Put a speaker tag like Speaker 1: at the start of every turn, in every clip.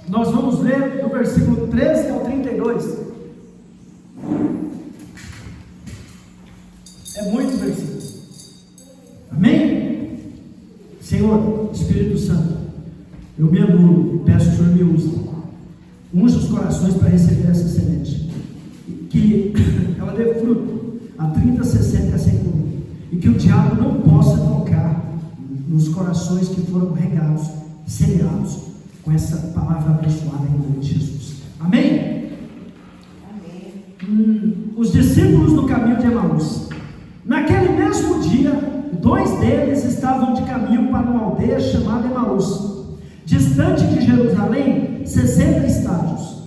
Speaker 1: Nós vamos ler do versículo 13 ao 32. É muito versículo. Amém? Senhor, Espírito Santo, eu me anulo, peço que o Senhor me use. Unja os corações para receber essa semente. Que ela dê fruto a 30, 60 e a 100 por um. E que o diabo não possa tocar nos corações que foram regados, semeados com essa palavra abençoada em nome de Jesus. Amém? Amém. Os discípulos no caminho de Emaús. Naquele mesmo dia, 2 deles estavam de caminho para uma aldeia chamada Emaús, distante de Jerusalém 60 estádios,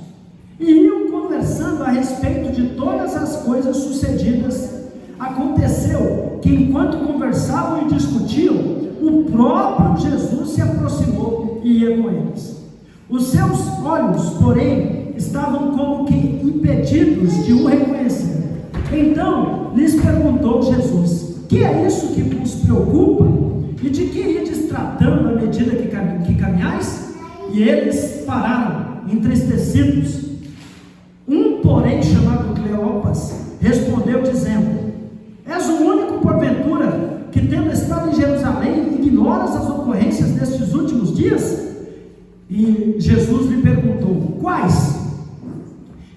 Speaker 1: e iam conversando a respeito de todas as coisas sucedidas. Aconteceu que enquanto conversavam e discutiam, o próprio Jesus se aproximou e ia com eles. Os seus olhos, porém, estavam como que impedidos de o reconhecer. Então lhes perguntou Jesus: que é isso que vos preocupa? E de que ides tratando à medida que caminhais? E eles pararam, entristecidos. Um, porém, chamado Cleopas, respondeu dizendo: és o único, porventura, que tendo estado em Jerusalém, ignoras as ocorrências destes últimos dias? E Jesus lhe perguntou: quais?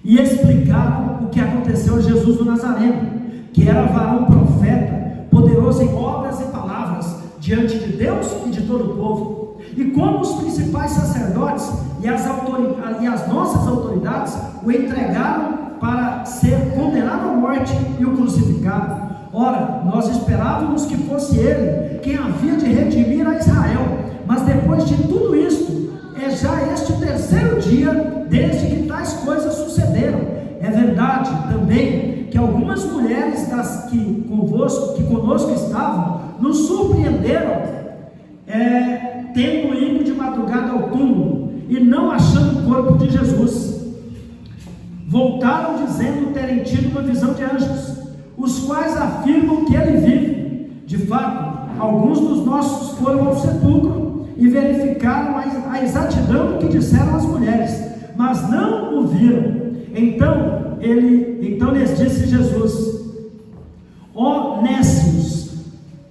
Speaker 1: E explicaram o que aconteceu a Jesus do Nazareno, que era varão profeta, poderoso em obras e palavras, diante de Deus e de todo o povo. E como os principais sacerdotes e as nossas autoridades o entregaram para ser condenado à morte e o crucificaram. Ora, nós esperávamos que fosse ele quem havia de redimir a Israel, mas depois de tudo isto, é já este o 3º dia desde que tais coisas sucederam. É verdade também que algumas mulheres das que conosco estavam, nos surpreenderam, tendo ido de madrugada ao túmulo e não achando o corpo de Jesus. Voltaram dizendo terem tido uma visão de anjos, os quais afirmam que ele vive. De fato, alguns dos nossos foram ao sepulcro e verificaram a exatidão do que disseram as mulheres, mas não o viram. Então lhes disse Jesus: ó nécios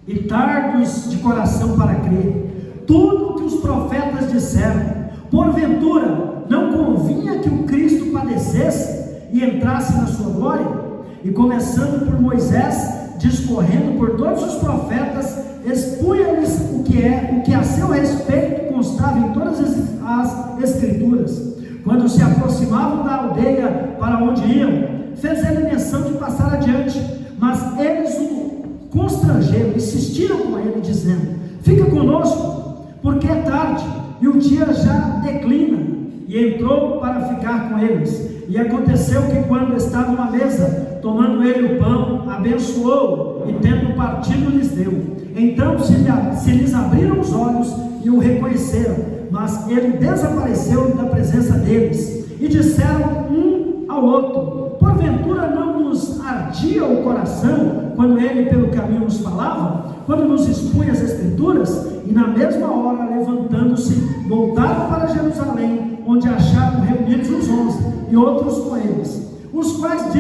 Speaker 1: e tardos de coração para crer tudo o que os profetas disseram, porventura não convinha que o Cristo padecesse e entrasse na sua glória? E começando por Moisés, discorrendo por todos os profetas, expunha-lhes o que a seu respeito constava em todas as escrituras. Quando se aproximavam da aldeia para onde iam, fez ele menção de passar adiante, mas eles o constrangeram, insistiram com ele, dizendo: fica conosco, porque é tarde e o dia já declina. E entrou para ficar com eles. E aconteceu que, quando estavam à mesa, tomando ele o pão, abençoou e, tendo partido, lhes deu. Então se lhes abriram os olhos e o reconheceram, mas ele desapareceu da presença deles. E disseram um ao outro: porventura não nos ardia o coração quando ele pelo caminho nos falava, quando nos expunha as escrituras? E na mesma hora, levantando-se, voltaram para Jerusalém, onde acharam reunidos os 11 e outros com eles, os quais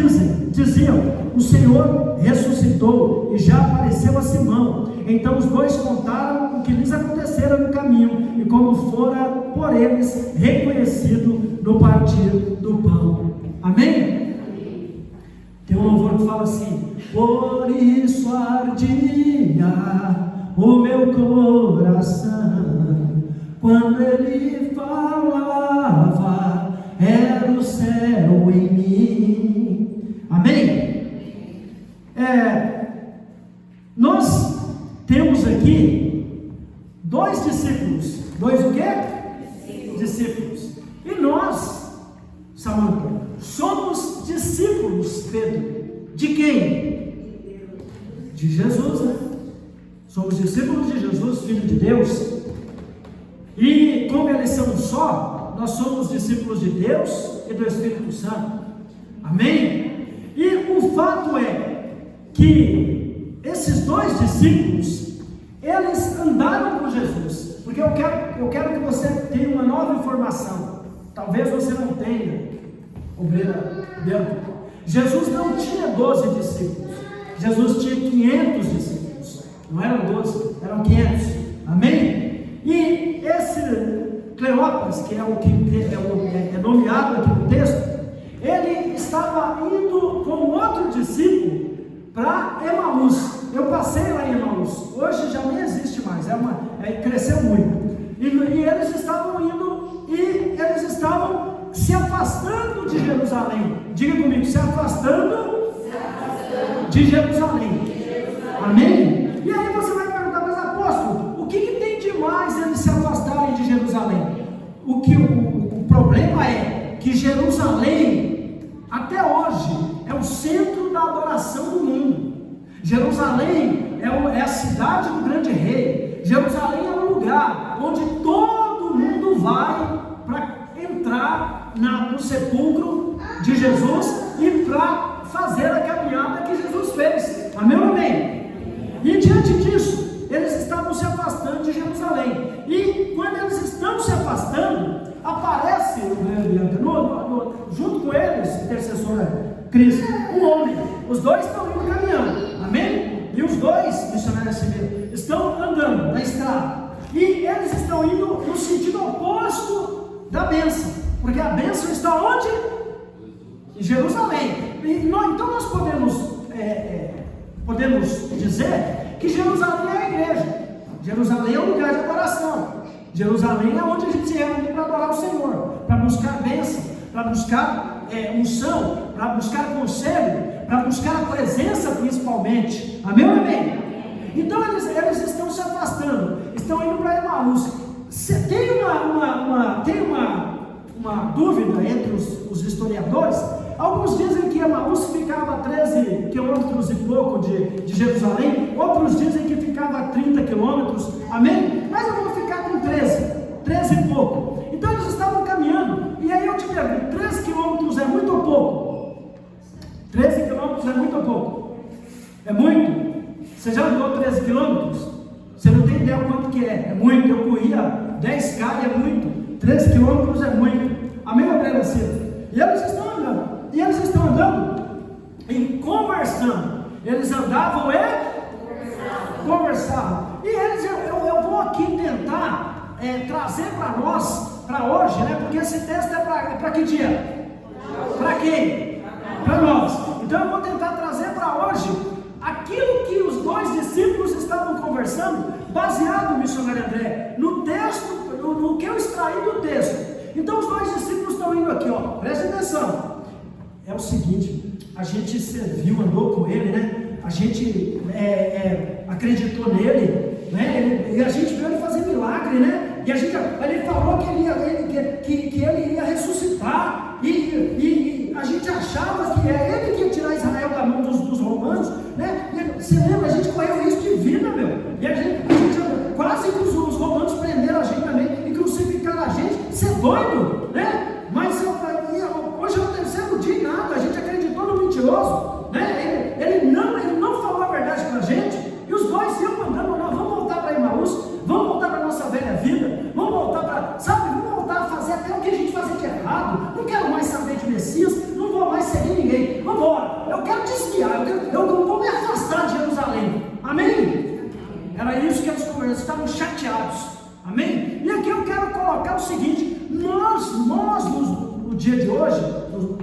Speaker 1: diziam: o Senhor ressuscitou e já apareceu a Simão. Então os dois contaram o que lhes acontecera no caminho e como fora por eles reconhecido no partir do pão. Amém? Tem um louvor que fala assim: por isso ardia o meu coração quando ele falava, era o céu em mim. Amém? Nós temos aqui 2 discípulos. 2 o quê? Discípulos. E nós, Samanta, somos discípulos, Pedro. De quem? De Jesus, né? Somos discípulos de Jesus, Filho de Deus. E como eles são um só, nós somos discípulos de Deus e do Espírito Santo. Amém? E o fato é que esses 2 discípulos, eles andaram com Jesus. Porque eu quero que você tenha uma nova informação. Talvez você não tenha, obreira dentro. Jesus não tinha 12 discípulos. Jesus tinha 500 discípulos. Não eram 12, eram 500. Amém? E esse Cleopas, que é o que é nomeado aqui no texto, ele estava indo com outro discípulo para Emaús. Eu passei lá em Emaús. Hoje já nem existe mais. Cresceu muito. E eles estavam indo e eles estavam se afastando de Jerusalém. Diga comigo, se afastando de Jerusalém. Amém? E aí você vai perguntar, mas apóstolo, o que tem de mais eles se afastarem de Jerusalém? O problema é que Jerusalém, até hoje, é o centro da adoração do mundo. Jerusalém é a cidade do grande rei. Jerusalém é o lugar onde todo mundo vai para entrar no sepulcro de Jesus e para fazer a caminhada que Jesus fez. Amém ou amém? E diante disso, eles estavam se afastando de Jerusalém. E quando eles estão se afastando, aparece junto com eles, intercessora Cristo, um homem. Os dois estão indo caminhando. Amém? E os dois, missionários civis, estão andando na estrada. E eles estão indo no sentido oposto da bênção. Porque a bênção está onde? Em Jerusalém. Então nós podemos dizer que Jerusalém é a igreja. Jerusalém é o lugar de adoração. Jerusalém é onde a gente se reúne para adorar o Senhor, para buscar bênção, para buscar unção, para buscar conselho, para buscar a presença principalmente. Amém ou amém? Então eles estão se afastando, estão indo para Emaús. Tem uma dúvida entre os historiadores. Alguns dizem que Emaús ficava a 13 quilômetros e pouco de Jerusalém, outros dizem que ficava a 30 quilômetros, amém? Mas eu vou ficar com 13 e pouco. Então eles estavam caminhando, e aí eu te pergunto, 13 quilômetros é muito ou pouco? 13 quilômetros é muito ou pouco? É muito? Você já andou 13 quilômetros? Você não tem ideia quanto que é? É muito. Eu corria 10 km, é muito. 13 quilômetros é muito. Amém, meu breve assim? E eles estão andando e conversando. Eles andavam e conversavam. E eu vou aqui tentar trazer para nós, para hoje, né? Porque esse texto é para que dia? Para quem? Para nós. Então eu vou tentar trazer para hoje aquilo que os dois discípulos estavam conversando, baseado, missionário André, no texto, no que eu extraí do texto. Então os dois discípulos estão indo aqui, ó, presta atenção. É o seguinte, a gente serviu, andou com ele, né? A gente acreditou nele, né? E a gente viu ele fazer milagre, né? E ele falou que ele ia ressuscitar, e a gente achava que é ele que ia tirar Israel da mão dos romanos, né? E você lembra, a gente correu risco de vida, meu. E a gente quase que os romanos prenderam a gente também e crucificaram a gente. Você é doido, né? Mas hoje é o terceiro dia e nada, a gente acreditou no mentiroso, né? Ele não falou a verdade para a gente. E os dois iam mandando, nós vamos voltar para Emaús, vamos voltar para a nossa velha vida, vamos voltar vamos voltar a fazer até o que a gente fazia de errado. Não quero mais saber de Messias, não vou mais seguir ninguém. Vamos embora, eu quero desviar, eu vou me afastar de Jerusalém. Amém? Era isso que eles conversavam, estavam chateados. Amém? E aqui eu quero colocar o seguinte: nós no dia de hoje,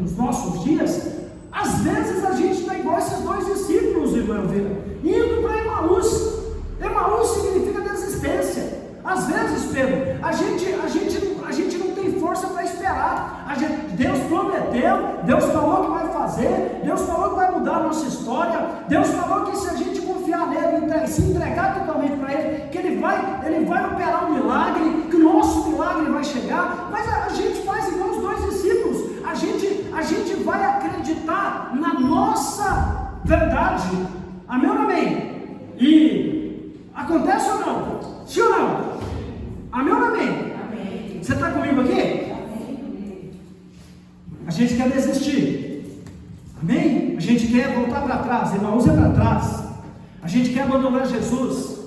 Speaker 1: nos nossos dias, às vezes a gente está igual esses dois discípulos, irmão Elvira, indo para Emaús. Emaús significa desistência. Às vezes, Pedro, a gente não tem força para esperar. Deus prometeu, Deus falou que vai fazer, Deus falou que vai mudar a nossa história, Deus falou que se a gente confiar nele, se entregar totalmente para ele, que ele vai operar um milagre, que o nosso milagre vai chegar. Mas a gente faz igual os dois discípulos, a gente vai acreditar na nossa verdade. Amém ou não amém? E acontece ou não? Sim ou não? Amém ou não amém? Amém. Você está comigo aqui? A gente quer desistir. Amém? A gente quer voltar para trás. Emaús é para trás. A gente quer abandonar Jesus.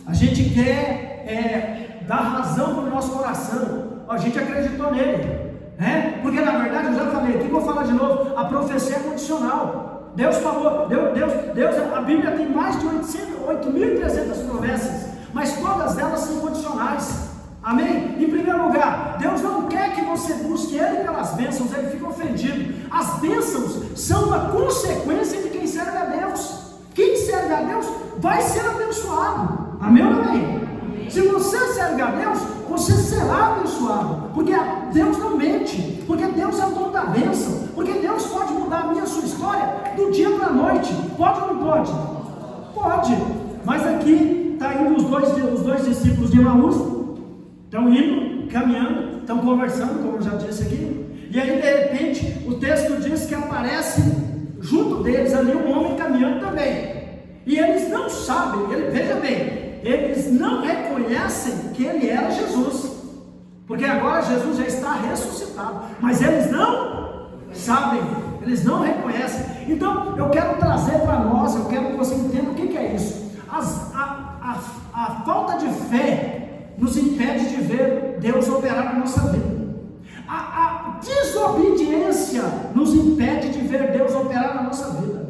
Speaker 1: A gente quer dar razão para o nosso coração. A gente acreditou nele. Porque na verdade, eu já falei aqui, vou falar de novo, a profecia é condicional. Deus falou, Deus, a Bíblia tem mais de 8.300 promessas, mas todas elas são condicionais. Amém? Em primeiro lugar, Deus não quer que você busque Ele pelas bênçãos, Ele fica ofendido. As bênçãos são uma consequência de quem serve a Deus. Quem serve a Deus vai ser abençoado. Amém ou não amém? Se você serve a Deus, você será abençoado, porque Deus não mente, porque Deus é o dono da bênção, porque Deus pode mudar a minha, a sua história do dia para a noite. Pode ou não pode? Pode. Mas aqui está indo os dois discípulos de Emaús, estão indo, caminhando, estão conversando, como eu já disse aqui, e aí de repente o texto diz que aparece junto deles ali um homem caminhando também, e eles não sabem, veja bem, eles não reconhecem que ele era Jesus, porque agora Jesus já está ressuscitado, mas eles não sabem, eles não reconhecem. Então eu quero trazer para nós, eu quero que você entenda o que é isso. A falta de fé nos impede de ver Deus operar na nossa vida. A desobediência nos impede de ver Deus operar na nossa vida.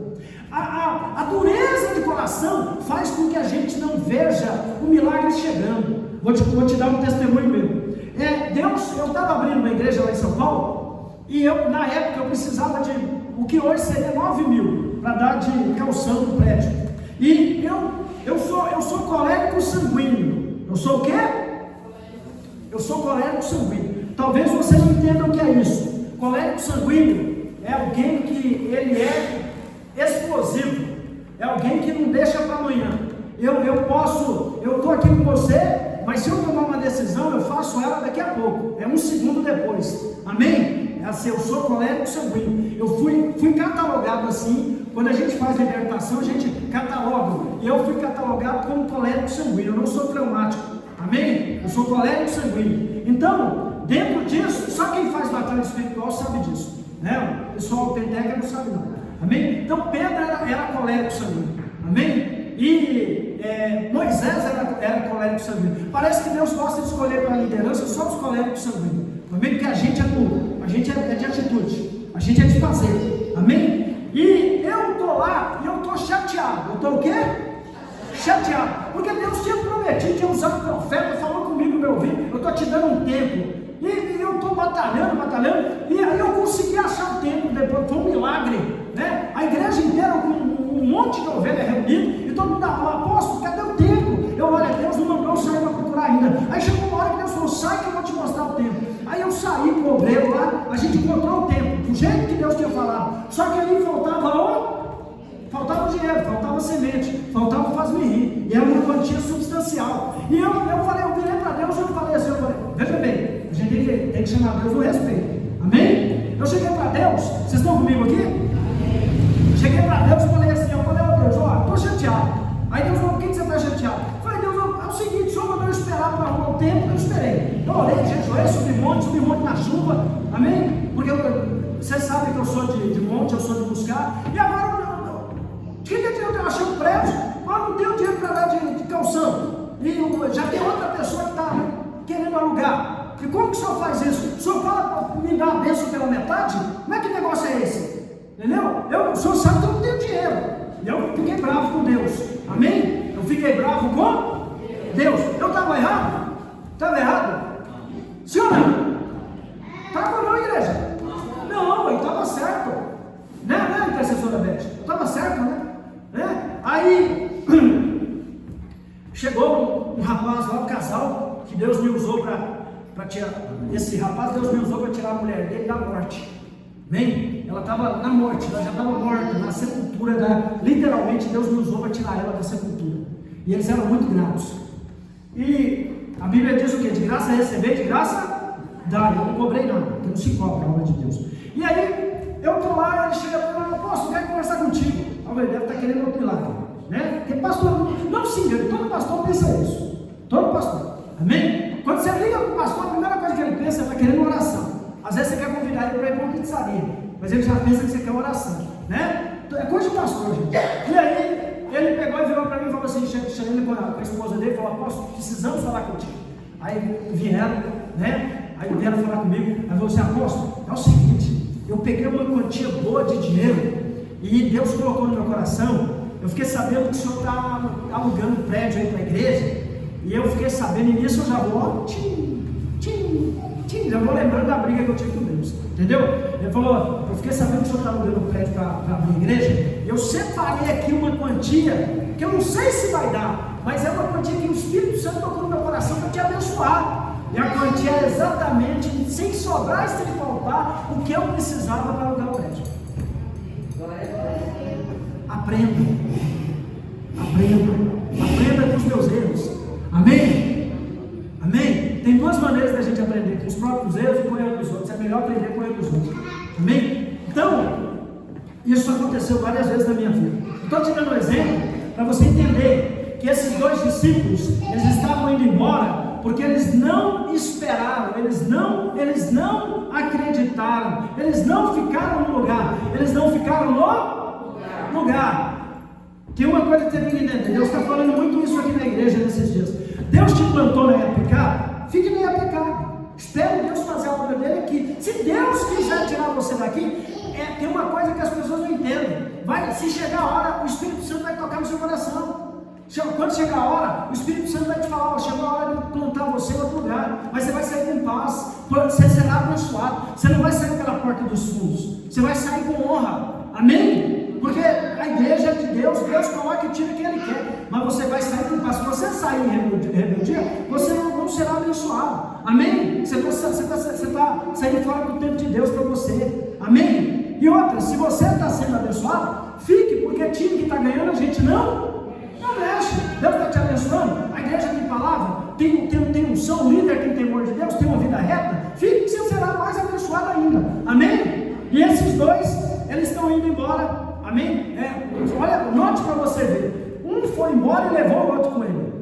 Speaker 1: A dureza de coração faz com que a gente não veja o milagre chegando. Vou te dar um testemunho meu. Deus, eu estava abrindo uma igreja lá em São Paulo, e na época eu precisava de o que hoje seria 9.000 para dar de calção do prédio. E eu sou colérico sanguíneo. Eu sou o quê? Eu sou colérico sanguíneo. Talvez você não entenda o que é isso. Colérico sanguíneo é alguém que ele é explosivo, é alguém que não deixa para amanhã. Eu estou aqui com você, mas se eu tomar uma decisão, eu faço ela daqui a pouco, é um segundo depois. Amém? É assim, eu sou colérico sanguíneo. Eu fui catalogado assim. Quando a gente faz libertação, a gente cataloga, e eu fui catalogado como colérico sanguíneo. Eu não sou traumático. Amém? Eu sou colérico sanguíneo. Então, dentro disso, só quem faz batalha espiritual sabe disso, né? O pessoal penteca não sabe não. Amém? Então Pedro era colérico sanguíneo. Amém? E Moisés era colérico sanguíneo. Parece que Deus gosta de escolher para a liderança só os coléricos sanguíneos. Amém? Porque a gente é duro, a gente é de atitude, a gente é de fazer. Amém? E eu estou lá e eu estou chateado. Eu estou o quê? Chateado. Porque Deus tinha prometido, tinha usado o profeta, falou comigo no meu ouvido, eu estou te dando um tempo. E eu estou batalhando, e aí eu consegui achar o tempo, depois foi um milagre, né? A igreja inteira com um monte de ovelha reunido, e todo mundo falou: apóstolo, cadê o tempo? Eu olho, Deus não mandou eu sair para procurar ainda. Aí chegou uma hora que Deus falou: sai que eu vou te mostrar o tempo. Aí eu saí com o obreiro lá, a gente encontrou o tempo, do jeito que Deus tinha falado. Só que aí faltava dinheiro, faltava semente, faltava faz-me rir, e era uma quantia substancial. E eu virei para Deus e eu falei assim, veja bem, a gente tem que chamar Deus no respeito. Amém? Eu cheguei para Deus, vocês estão comigo aqui? Cheguei para Deus e falei assim, ó Deus, estou chateado. Aí Deus falou: por que você está chateado? Eu falei: Deus, é o seguinte, o Senhor mandou eu esperar para arrumar o tempo, eu esperei. Eu orei, jejuei, subi monte na chuva, amém? Porque vocês sabem que eu sou de monte, eu sou de buscar, e agora que adianta eu achar um prédio, mas não tenho dinheiro para dar de calção, e já tem outra pessoa que está querendo alugar. E como que o senhor faz isso? O senhor fala para me dar a bênção pela metade? Como é que negócio é esse? Entendeu? O senhor sabe que eu não tenho dinheiro. Eu fiquei bravo com Deus. Amém? Eu fiquei bravo com Deus. Eu estava errado? Estava errado? Sim ou não? Estava não, igreja? Não, eu estava certo. Né, intercessora Beth? Eu estava certo, né? Aí chegou um rapaz lá, um casal, que Deus me usou para tirar. Esse rapaz, Deus me usou para tirar a mulher dele da morte. Amém? Ela estava na morte, ela já estava morta, na sepultura. Literalmente, Deus me usou para tirar ela da sepultura. E eles eram muito gratos. E a Bíblia diz o quê? De graça receber, de graça dar. Eu não cobrei nada, porque não se cobra a obra de Deus. E aí, eu estou lá, ele chega para mim: apóstolo, quero conversar contigo. Ele deve estar querendo outro milagre, né? Porque pastor, não se engane, todo pastor pensa isso. Todo pastor, amém? Quando você liga para o pastor, a primeira coisa que ele pensa é: está querendo oração. Às vezes você quer convidar ele para ir para uma pizzaria, mas ele já pensa que você quer oração, né? É coisa de pastor, gente. E aí, ele pegou e virou para mim e falou assim, chamando com a esposa dele, falou: apóstolo, precisamos falar contigo. Aí vieram, né? Aí vieram falar comigo, aí você, apóstolo, é o seguinte, eu peguei uma quantia boa de dinheiro e Deus colocou no meu coração. Eu fiquei sabendo que o senhor está alugando prédio aí para a igreja, e eu fiquei sabendo, e nisso eu já vou, já vou lembrando da briga que eu tive com Deus, entendeu? Ele falou, eu fiquei sabendo que o senhor está alugando prédio para a minha igreja, eu separei aqui uma quantia, que eu não sei se vai dar, mas é uma quantia que o Espírito Santo tocou no meu coração para te abençoar, e a quantia é exatamente, sem sobrar e sem faltar, o que eu precisava para alugar o prédio. Aprenda com os meus erros, amém? Amém? Tem duas maneiras da gente aprender, com os próprios erros e com o erro dos outros. É melhor aprender com o erro dos outros, amém? Então, isso aconteceu várias vezes na minha vida. Estou te dando um exemplo para você entender que esses dois discípulos, eles estavam indo embora porque eles não esperaram, eles não acreditaram, eles não ficaram no lugar, eles não ficaram no lugar. Tem uma coisa que você tem que entender, Deus está falando muito isso aqui na igreja nesses dias. Deus te plantou na EPK, fique na EPK, espere Deus fazer a obra dele aqui. Se Deus quiser tirar você daqui, tem uma coisa que as pessoas não entendem, se chegar a hora, o Espírito Santo vai tocar no seu coração. Quando chegar a hora, o Espírito Santo vai te falar, chegou a hora de plantar você em outro lugar, mas você vai sair com paz, você será abençoado, você não vai sair pela porta dos fundos, você vai sair com honra, amém? Porque a igreja é de Deus, Deus coloca e tira quem Ele quer, mas você vai sair com paz. Se você sair em rebeldia, você não será abençoado, amém? Você está saindo fora do tempo de Deus para você, amém? E outra, se você está sendo abençoado, fique, porque time que está ganhando a gente não mexe. Deus está te abençoando, a igreja tem palavra, tem unção, líder tem temor de Deus, tem uma vida reta, fique que você será mais abençoado ainda, amém? E esses dois, eles estão indo embora, amém? Olha, note para você ver, um foi embora e levou o outro com ele,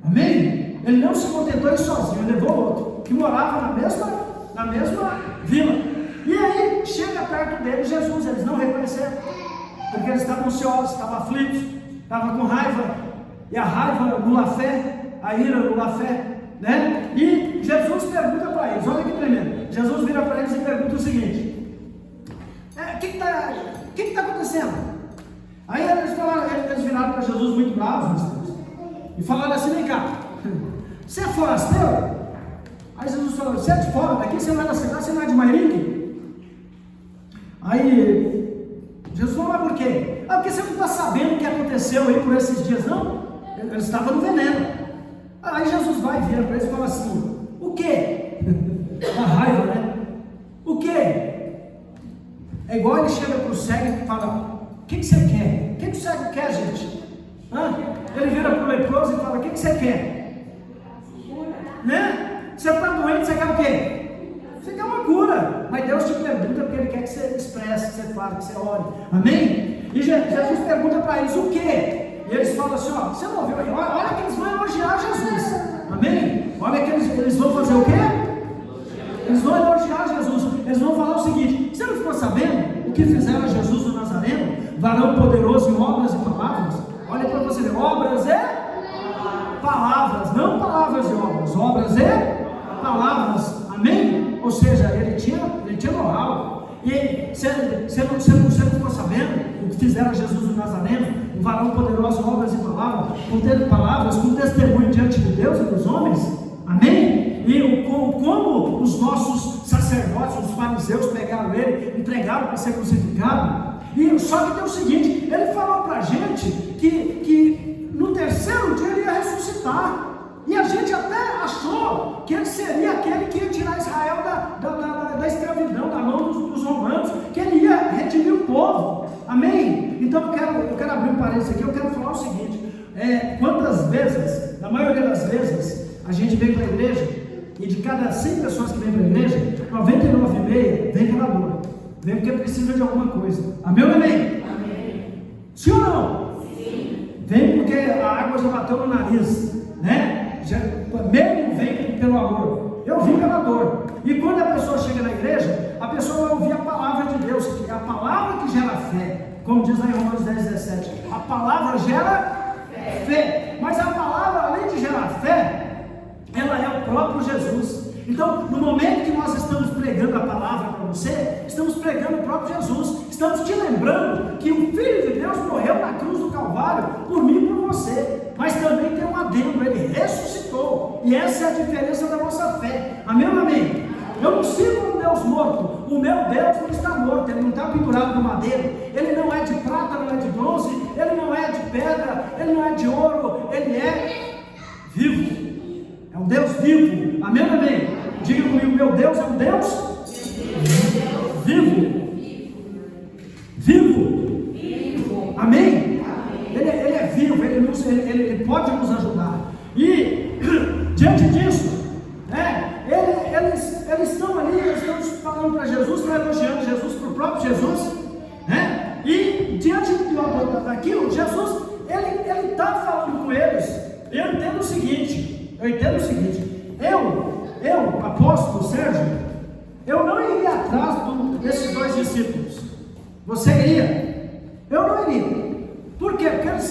Speaker 1: amém? Ele não se contentou em sozinho, ele levou o outro, que morava na mesma vila, e aí chega perto dele Jesus, eles não reconheceram, porque eles estavam ansiosos, estavam aflitos, estavam com raiva, e a raiva anula a fé, a ira anula a fé, né? E Jesus pergunta para eles, olha aqui primeiro, Jesus vira para eles e pergunta o seguinte, o que está acontecendo? Aí eles viraram para Jesus muito bravos, e falaram assim, vem cá, você é forasteiro? Aí Jesus falou, você é de fora daqui, você não é da cidade, você não é de Mairique? Aí Jesus falou, mas por quê? Porque você não está sabendo o que aconteceu aí por esses dias, não? Eles estavam no veneno. Aí Jesus vai, vira para eles e fala assim, o quê? A raiva, né? O quê? É igual ele chega para o cego e fala, o que você quer? O que o cego quer, gente? Ele vira para o leproso e fala, o que você quer? Né? Você está doente, você quer o quê? Você quer uma cura, mas Deus te pergunta porque Ele quer que você expresse, que você fale, que você ore, amém? E Jesus pergunta para eles o quê? E eles falam assim, você não ouviu? Olha que eles vão elogiar Jesus, amém? Olha que eles vão fazer o quê? Eles vão elogiar Jesus, eles vão falar o seguinte, você não ficou sabendo o que fizeram a Jesus do Nazareno? Varão poderoso em obras e palavras? Olha para você ver, obras e palavras, não palavras e obras e palavras, amém? Ou seja, ele tinha moral. E você não ficou sabendo o que fizeram a Jesus do Nazareno? Um varão poderoso, obras e palavras, com testemunho diante de Deus e dos homens, amém? E como os nossos sacerdotes, os fariseus pegaram ele, entregaram para ser crucificado. E só que tem o seguinte, ele falou para a gente que no terceiro dia ele ia ressuscitar. E a gente até achou que ele seria aquele que ia tirar Israel da escravidão, da mão dos romanos, que ele ia redimir o povo, amém? Então eu quero abrir um parênteses aqui, eu quero falar o seguinte, quantas vezes, na maioria das vezes, a gente vem para a igreja, e de cada 100 pessoas que vêm para a igreja, 99,5 vem pela dor, vem porque precisa de alguma coisa, amém ou não amém? Amém. Sim ou não? Sim. Vem porque a água já bateu no nariz, né? Mesmo vem pelo amor, eu vim pela dor. E quando a pessoa chega na igreja, a pessoa vai ouvir a palavra de Deus, que é a palavra que gera fé, como diz lá em Romanos 10:17, a palavra gera fé, mas a palavra, além de gerar fé, ela é o próprio Jesus. Então, no momento que nós estamos pregando a palavra para você, estamos pregando o próprio Jesus, estamos te lembrando que o Filho de Deus morreu na cruz do Calvário por mim e por você, mas também tem um adendo, ele ressuscitou, e essa é a diferença da nossa fé. Amém ou amém? Eu não sirvo um Deus morto, o meu Deus não está morto, ele não está pendurado no madeiro, ele não é de prata, não é de bronze, ele não é de pedra, ele não é de ouro, ele é vivo, é um Deus vivo. Amém ou amém? Diga comigo, meu Deus é um Deus vivo, vivo, amém? Ele é vivo, ele pode nos ajudar, e diante disso, eles estão ali, eles estão falando para Jesus, estão elogiando Jesus, para o próprio Jesus, né? E diante daquilo, Jesus, ele está falando com eles. Eu entendo o seguinte, eu, apóstolo Sérgio, eu não iria atrás desses dois discípulos. Você iria? Eu não iria. Por quê? Porque eles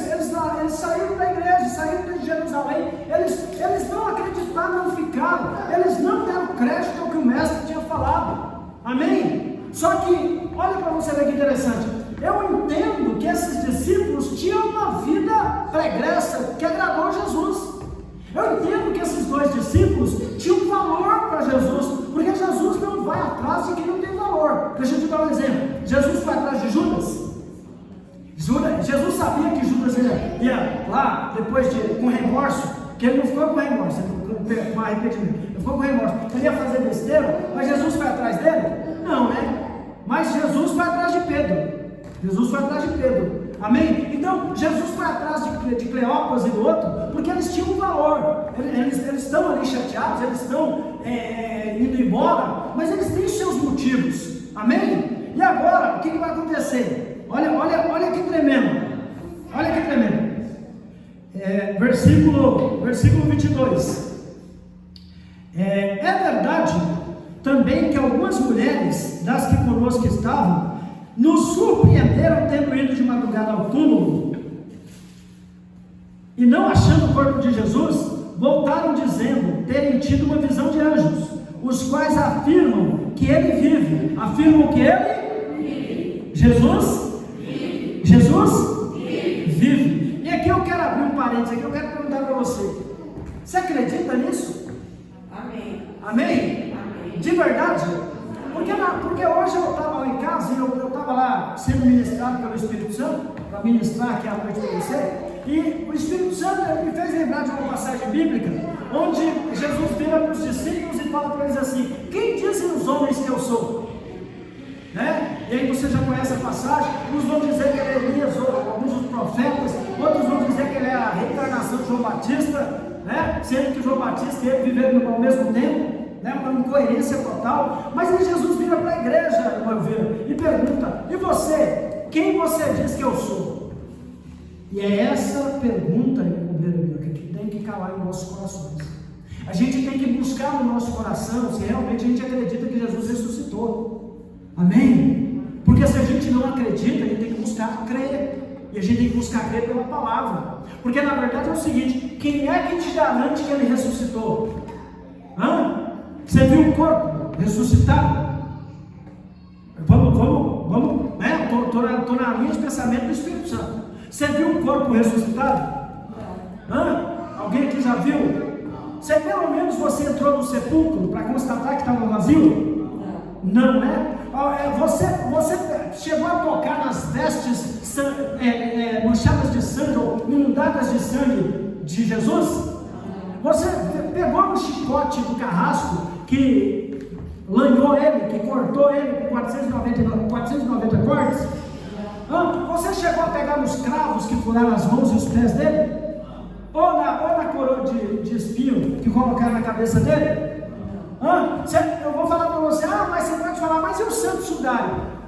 Speaker 1: saíram da igreja, saíram de Jerusalém, eles não acreditaram, não ficaram, eles não deram crédito ao que o mestre tinha falado. Amém? Só que, olha para você ver que interessante, eu entendo que esses discípulos tinham uma vida pregressa que agradou a Jesus. Eu entendo que esses dois discípulos tinham valor para Jesus, porque Jesus não vai atrás de quem não tem valor. Deixa eu te dar um exemplo. Jesus foi atrás de Judas. Jesus sabia que Judas ia lá depois com remorso, que ele não ficou com remorso, com arrependimento, ele ficou com remorso, ele ia fazer besteira, mas Jesus foi atrás dele? Não, né? Mas Jesus foi atrás de Pedro, amém? Então Jesus foi atrás de Cleópas e do outro, porque eles tinham um valor, eles estão ali chateados, eles estão indo embora, mas eles têm seus motivos, amém? E agora, o que vai acontecer? Olha que tremendo, versículo 22, é verdade também que algumas mulheres das que conosco estavam, nos surpreenderam tendo ido de madrugada ao túmulo, e não achando o corpo de Jesus, voltaram dizendo terem tido uma visão de anjos, os quais afirmam que ele vive, afirmam que ele, Jesus vive. E aqui eu quero abrir um parênteses, aqui eu quero perguntar para você acredita nisso? Amém? De verdade? Porque hoje eu estava lá em casa e eu estava lá sendo ministrado pelo Espírito Santo, para ministrar aqui à noite para você, e o Espírito Santo me fez lembrar de uma passagem bíblica, onde Jesus vira para os discípulos e fala para eles assim: quem dizem os homens que eu sou? Né? E aí você já conhece a passagem, uns vão dizer que ele é Elias, alguns dos profetas, outros vão dizer que ele é a reencarnação de João Batista, né? Sendo que João Batista e ele viveram ao mesmo tempo, né? Uma incoerência total. Mas aí Jesus vira para a igreja, irmão, e pergunta: e você? Quem você diz que eu sou? E é essa pergunta, que tem que calar em nossos corações. A gente tem que buscar no nosso coração se realmente a gente acredita que Jesus ressuscitou. Amém? Porque se a gente não acredita, a gente tem que buscar crer. E a gente tem que buscar crer pela palavra. Porque na verdade é o seguinte: quem é que te garante que ele ressuscitou? Você viu o corpo ressuscitado? Vamos, né? Estou na linha de pensamento do Espírito Santo. Você viu o corpo ressuscitado? Alguém aqui já viu? Pelo menos você entrou no sepulcro para constatar que estava vazio? Não, né? Você chegou a tocar nas vestes manchadas de sangue ou inundadas de sangue de Jesus? Você pegou no chicote do carrasco que lanhou ele, que cortou ele com 490 cortes? Você chegou a pegar nos cravos que furaram as mãos e os pés dele? Ou na coroa de espinho que colocaram na cabeça dele? Eu vou falar para você: mas você pode falar, mas e o santo sudário?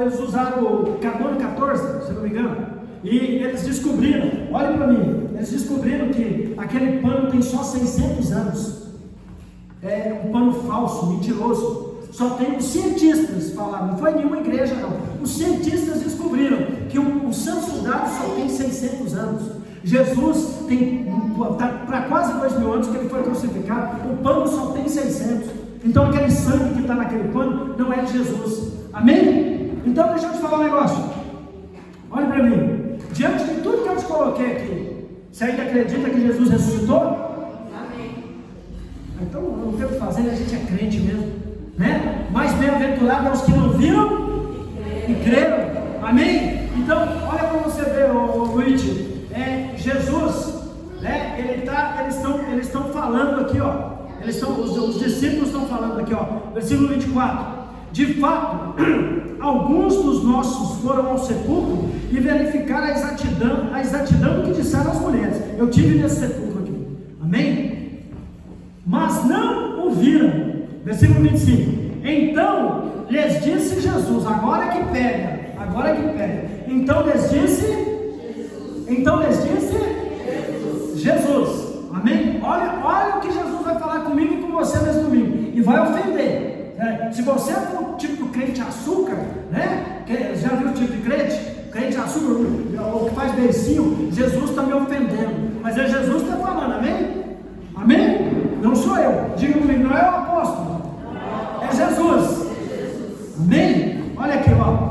Speaker 1: Eles usaram o carbono 14, se não me engano, e eles descobriram, olha para mim, eles descobriram que aquele pano tem só 600 anos, é um pano falso, mentiroso. Só tem os cientistas falaram, não foi nenhuma igreja não, os cientistas descobriram que o santo sudário só tem 600 anos. Jesus está para quase 2000 anos que ele foi crucificado, o pano só tem 600, então aquele sangue que está naquele pano não é de Jesus, amém? Então deixa eu te falar um negócio, olha para mim, diante de tudo que eu te coloquei aqui, você ainda acredita que Jesus ressuscitou? Amém. Então não tem o que fazer, a gente é crente mesmo, né? Mas bem-aventurado aos que não viram e creram, amém? Então olha para você ver, Luiz, Jesus, né? Eles estão falando aqui, ó. Os discípulos estão falando aqui, ó. Versículo 24. De fato, alguns dos nossos foram ao sepulcro e verificaram a exatidão do que disseram as mulheres. Eu tive nesse sepulcro aqui, amém? Mas não o viram. Versículo 25. Então lhes disse Jesus, agora é que pega. Então lhes disse Jesus, amém? Olha o que Jesus vai falar comigo e com você nesse domingo, e vai ofender, se você for o tipo de crente açúcar, né? Já viu o tipo de crente açúcar, o que faz beicinho, Jesus está me ofendendo, mas é Jesus que está falando, amém? Não sou eu, diga comigo, não é o apóstolo, é Jesus, amém? Olha aqui, ó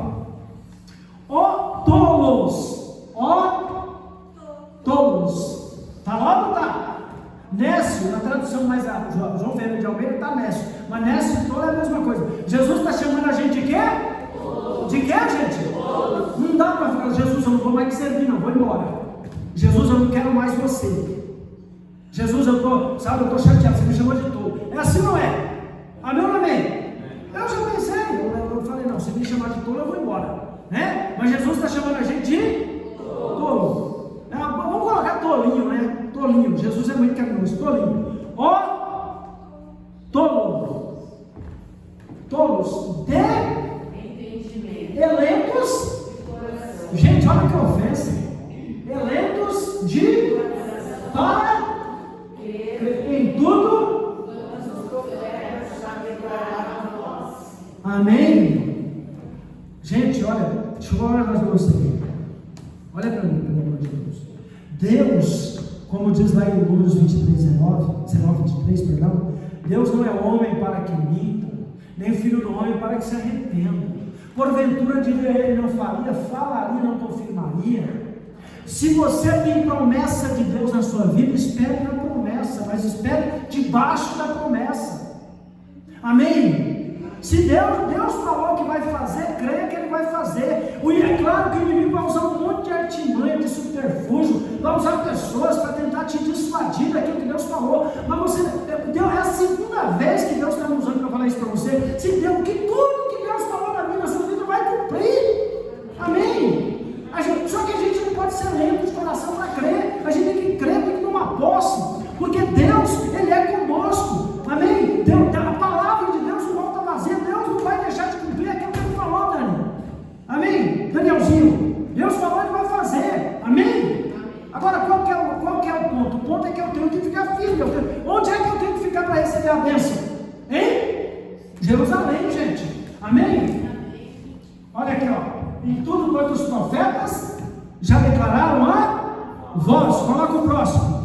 Speaker 1: tolos, tá lá ou não tá? Nécio, na tradução mais João Ferreira de Almeida está nécio, mas nécio e tolo é a mesma coisa. Jesus está chamando a gente de quê? De quê, gente? Não dá para ficar, Jesus, eu não vou mais te servir, não, vou embora. Jesus, eu não quero mais você. Jesus, eu estou chateado, você me chamou de tolo. É assim, não é? Amém ou não amém? Eu já pensei, eu falei, não, se me chamar de tolo, eu vou embora, né? Mas Jesus está chamando a gente de tolo. Vamos colocar tolinho, né? Tolinho, Jesus é muito carinhoso, tolinho. Tolos de entendimento. Elentos, gente, olha que ofensa. Elentos de para em tudo. Amém? Gente, olha, deixa eu olhar mais para você aqui. Olha para mim, pelo amor de Deus. Deus, como diz lá em Números 23, perdão, Deus não é homem para que minta, nem filho do homem para que se arrependa. Porventura diria ele, não faria, falaria, não confirmaria. Se você tem promessa de Deus na sua vida, espere na promessa, mas espere debaixo da promessa. Amém? Se Deus falou que vai fazer, creia que Ele vai fazer. E é claro que o inimigo vai usar um monte de artimanha, de subterfúgio, vai usar pessoas para tentar te dissuadir daquilo que Deus falou. Mas Deus é a segunda vez que Deus está me usando para falar isso para você. Se Deus, que tudo que Deus falou na minha, na sua vida vai cumprir. Amém? Só que a gente não pode ser lento de coração para crer. A gente tem que crer, tem que tomar posse, porque Deus, Ele é conosco. Amém? A palavra de Deus não volta vazia. Deus não vai deixar de cumprir aquilo que Ele falou, Dani. Amém? Danielzinho, Deus falou, Ele vai fazer. Amém? Agora, qual que é o ponto? O ponto é que eu tenho que ficar firme. Onde é que eu tenho que ficar para receber a bênção? Hein? Jerusalém, gente. Amém? Olha aqui, ó. Em tudo quanto os profetas já declararam a voz. Coloca o próximo.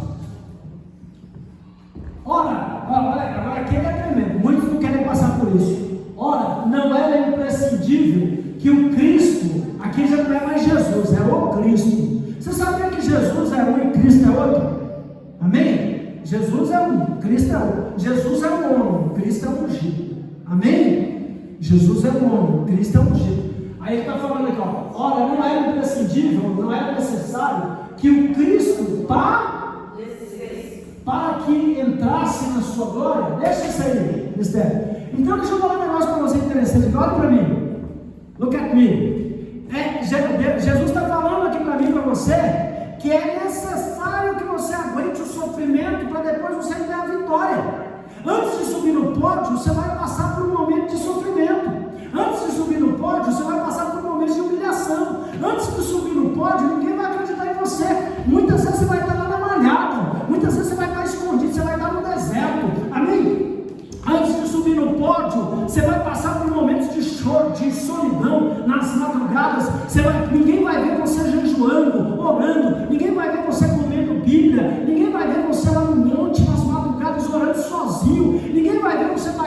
Speaker 1: Ora, agora aqui ele é tremendo. Muitos não querem passar por isso. Ora, não era imprescindível que o Cristo, aqui já não é mais Jesus, é o Cristo. Você sabia que Jesus é um e Cristo é outro? Amém? Jesus é um, Cristo é outro. Jesus é um homem, Cristo é um ungido. Amém? Jesus é um homem, Cristo é um ungido. Aí ele está falando aqui, ó. Ora, não era imprescindível, não era necessário que o Cristo para que entrasse na sua glória. Deixa isso aí, mistério. Então deixa eu falar um negócio para você interessante. Olha para mim. Look at me. Jesus está falando aqui para mim e para você que é necessário que você aguente o sofrimento para depois você ter a vitória. Antes de subir no pódio, você vai passar por um momento de sofrimento. Antes de subir no pódio, você vai passar por um momento de humilhação. Antes de subir no pódio, ninguém vai acreditar em você. Muitas vezes você vai estar lá na malhada. Muitas vezes você vai estar escondido, você vai estar no deserto. Amém? Antes de subir no pódio, você vai passar por momentos de choro, de solidão, nas madrugadas. Ninguém vai ver você jejuando, orando. Ninguém vai ver você com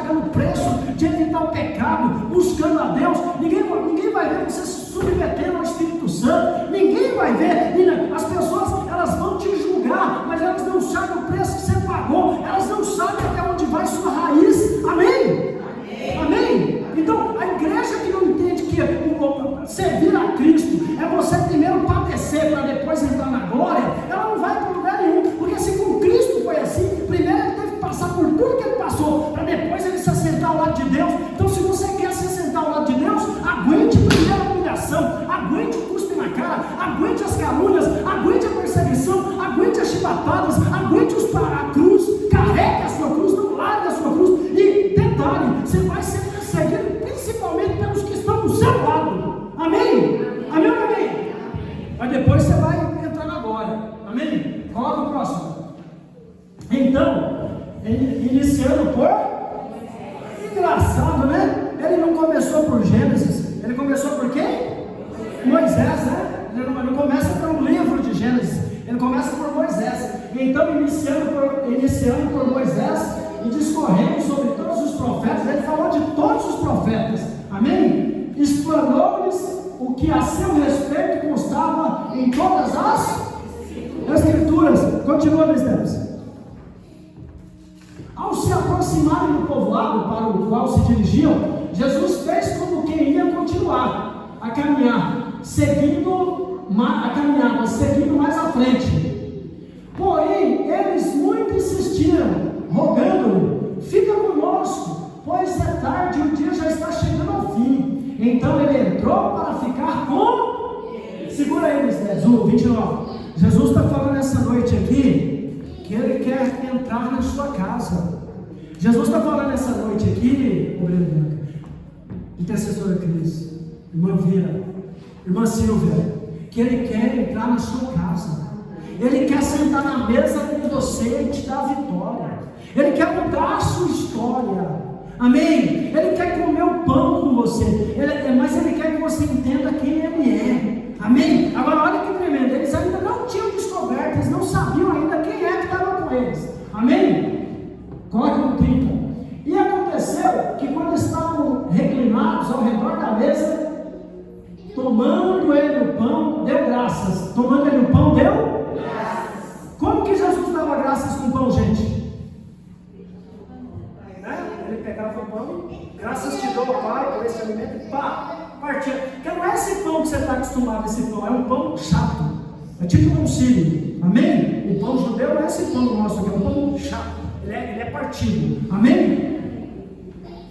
Speaker 1: pagando o preço de evitar o pecado, buscando a Deus. Ninguém vai ver você se submetendo ao Espírito Santo, ninguém vai ver. As pessoas, elas vão te julgar, mas elas não sabem o preço que você pagou, elas não sabem até onde vai sua raiz. Amém? Amém? Então, a igreja que não entende que servir a Cristo é você primeiro padecer para depois entrar na glória, ela não vai para lugar nenhum, porque se com Cristo foi assim, primeiro ele teve que passar por tudo que ele passou, para depois ele se assentar ao lado de Deus. Então, se você quer se assentar ao lado de Deus, aguente primeiro a humilhação, aguente o cuspe na cara, aguente as calúnias, aguente a perseguição, aguente as chibatadas, aguente a cruz, carregue a sua cruz, não largue a sua cruz. E detalhe, você vai ser perseguido principalmente pelos que estão do seu lado. Amém? Amém ou amém? Mas depois você vai entrar na glória. Amém? Coloca o próximo. Então, iniciando por... Engraçado, né? Ele não começou por Gênesis. Ele começou por quem? Moisés, né? Ele não começa pelo livro de Gênesis. Ele começa por Moisés. Então, iniciando por Moisés e discorrendo sobre todos os profetas, ele falou de todos os profetas. Amém? Explanou-lhes o que a seu respeito constava em todas as Escrituras. Continua, meus irmãos. Ao se aproximarem do povoado para o qual se dirigiam, Jesus fez como quem ia continuar a caminhar, seguindo mais à frente. Porém, eles muito insistiram, rogando-lhe: fica conosco, pois é tarde e o dia já está chegando ao fim. Então ele entrou para ficar com... Segura aí, Mistério, 29. Jesus está falando essa noite aqui que ele quer entrar na sua casa. Jesus está falando essa noite aqui, intercessora Cris, irmã Vira, irmã Silvia, que ele quer entrar na sua casa. Ele quer sentar na mesa com você e te dar a vitória. Ele quer mudar a sua história. Amém? Ele quer comer o pão com você, mas ele quer que você entenda quem ele é. Amém? Agora olha que tremendo, eles ainda não tinham descoberto, eles não sabiam ainda quem é que estava com eles. Amém? Coloque no 30. E aconteceu que quando estavam reclinados ao redor da mesa, tomando ele o pão, deu graças. Tomando ele o pão, deu graças. Como que Jesus dava graças com o pão, gente? Ele pegava o pão, graças te dou, Pai, por esse alimento, e pá, partia. Porque não é esse pão que você está acostumado, esse pão, é um pão chato, é tipo um concílio. Amém? O pão judeu não é esse pão nosso aqui, é um pão chato, ele é partido. Amém?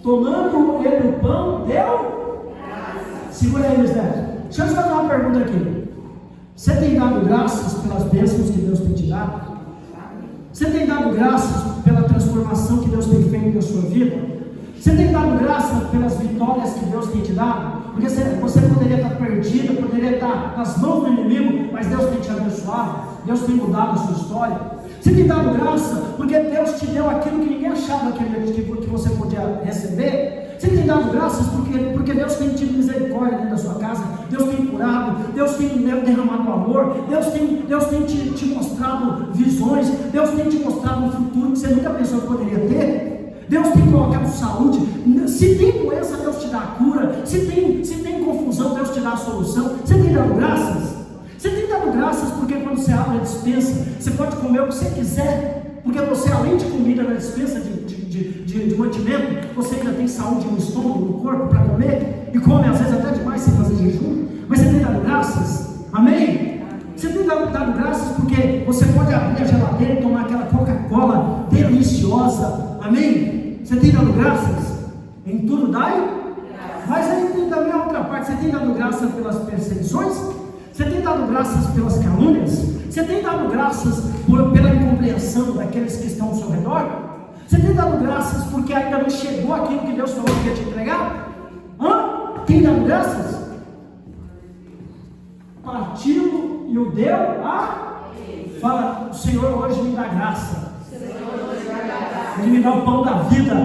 Speaker 1: Tomando ele o pão, deu? Segura aí, Mistério. Deixa eu te fazer uma pergunta aqui. Você tem dado graças pelas bênçãos que Deus tem te dado? Você tem dado graças pela transformação que Deus tem feito na sua vida? Você tem dado graças pelas vitórias que Deus tem te dado? Porque você poderia estar perdido, poderia estar nas mãos do inimigo, mas Deus tem te abençoado, Deus tem mudado a sua história. Você tem dado graça porque Deus te deu aquilo que ninguém achava que você podia receber. Você tem dado graças porque Deus tem tido misericórdia dentro da sua casa, Deus tem curado, Deus tem derramado amor, Deus tem te mostrado visões, Deus tem te mostrado um futuro que você nunca pensou que poderia ter. Deus tem colocado saúde. Se tem doença, Deus te dá a cura. Se tem confusão, Deus te dá a solução. Você tem dado graças? Você tem dado graças porque quando você abre a despensa, você pode comer o que você quiser, porque você, além de comida na despensa de mantimento, você ainda tem saúde no estômago, no corpo para comer, e come às vezes até demais sem fazer jejum. Mas você tem dado graças? Amém? Você tem dado graças porque você pode abrir a geladeira e tomar aquela Coca-Cola deliciosa. Amém? Você tem dado graças? Em tudo dai? Mas aí tem também a outra parte. Você tem dado graças pelas perseguições? Você tem dado graças pelas calúnias? Você tem dado graças pela incompreensão daqueles que estão ao seu redor? Você tem dado graças porque ainda não chegou aquilo que Deus falou que ia te entregar? Tem dado graças? Partiu e o deu a... Fala, o Senhor hoje me dá graça. Ele me dá o pão da vida,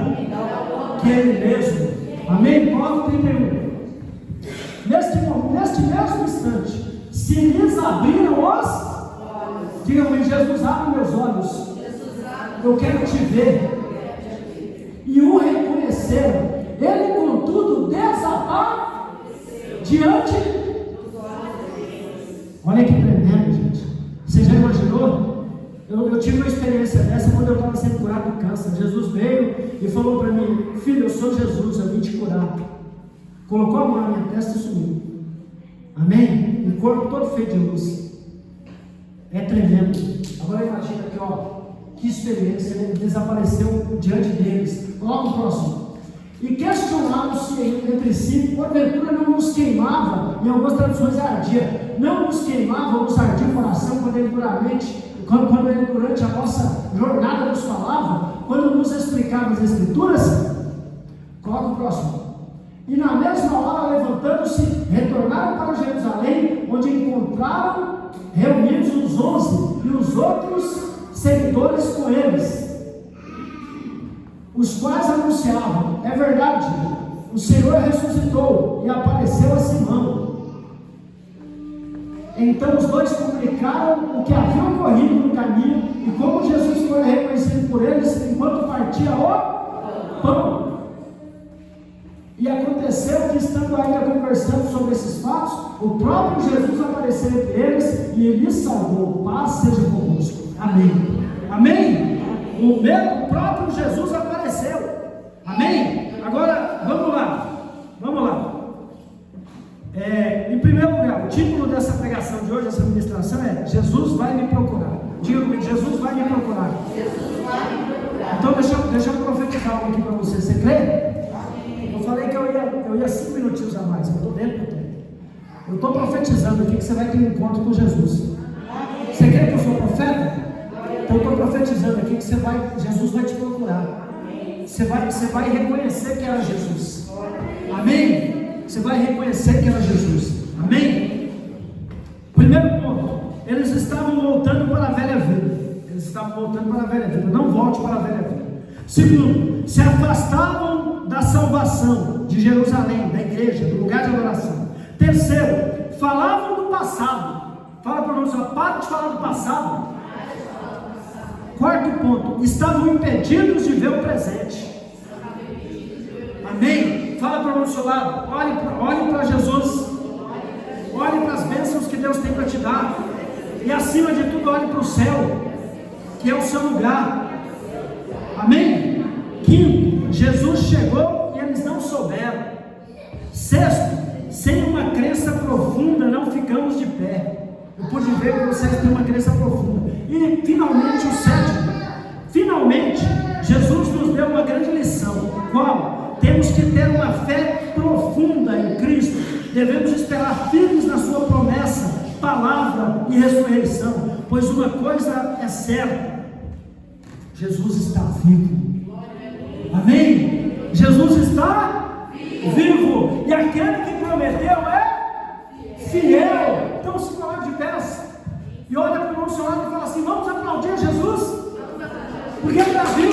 Speaker 1: que é Ele mesmo. Amém? Coloca 31. Neste mesmo instante, se lhes abriram os... Digam-me, Jesus, abre meus olhos. Eu quero te ver. E o reconheceram apareceram. Ele, contudo, desapareceu diante. Olha que tremendo, gente. Você já imaginou? Eu tive uma experiência dessa quando eu estava sendo curado do câncer. Jesus veio e falou para mim: filho, eu sou Jesus, eu vim te curar. Colocou a mão na minha testa e sumiu. Amém? O corpo todo feito de luz. É tremendo. Agora imagina aqui, ó, que experiência. Ele desapareceu diante deles. Logo próximo. E questionaram-se entre si, porventura não nos queimava, em algumas traduções ardia, não nos queimava ou nos ardia o coração quando ele durante a nossa jornada nos falava, quando nos explicava as Escrituras. Coloca o próximo. E na mesma hora, levantando-se, retornaram para Jerusalém, onde encontraram reunidos os 11 e os outros seguidores com eles, os quais anunciavam: é verdade, o Senhor ressuscitou e apareceu a Simão. Então os dois comunicaram o que havia ocorrido no caminho e como Jesus foi reconhecido por eles enquanto partia o pão. E aconteceu que, estando ainda conversando sobre esses fatos, o próprio Jesus apareceu entre eles e lhes salvou. Paz seja convosco. Amém. Amém? O próprio Jesus apareceu. Amém? Agora, vamos lá. Em primeiro lugar, o título dessa pregação de hoje, essa ministração é: Jesus vai me procurar. Diga comigo: Jesus vai me procurar. Jesus vai me procurar. Então deixa eu profetizar algo aqui para você. Você crê? Eu falei que eu ia 5 minutinhos a mais. Eu estou dentro do tempo. Eu estou profetizando aqui que você vai ter um encontro com Jesus. Você crê que eu sou profeta? Então eu estou profetizando aqui que Jesus vai te procurar. Você vai reconhecer que era Jesus. Amém? Você vai reconhecer que era Jesus. Amém? Primeiro ponto: eles estavam voltando para a velha vida. Não volte para a velha vida. Segundo, se afastavam da salvação de Jerusalém, da igreja, do lugar de adoração. Terceiro, falavam do passado. Fala para nós: para de falar do passado. Quarto ponto: estavam impedidos de ver o presente. Amém? Fala para o nosso lado: olhe para Jesus, olhe para as bênçãos que Deus tem para te dar, e acima de tudo, olhe para o céu, que é o seu lugar. Amém? Quinto, Jesus chegou e eles não souberam. Sexto, sem uma crença profunda não ficamos de pé. Eu pude ver que vocês têm uma crença profunda. E finalmente, o sétimo: finalmente Jesus nos deu uma grande lição. Qual? Temos que ter uma fé profunda em Cristo. Devemos esperar firmes na sua promessa, palavra e ressurreição, pois uma coisa é certa: Jesus está vivo. Amém? Jesus está vivo. E aquele que prometeu é fiel. Então se coloque de pés e olha para o nosso lado e fala assim: vamos aplaudir Jesus, porque ele está vivo.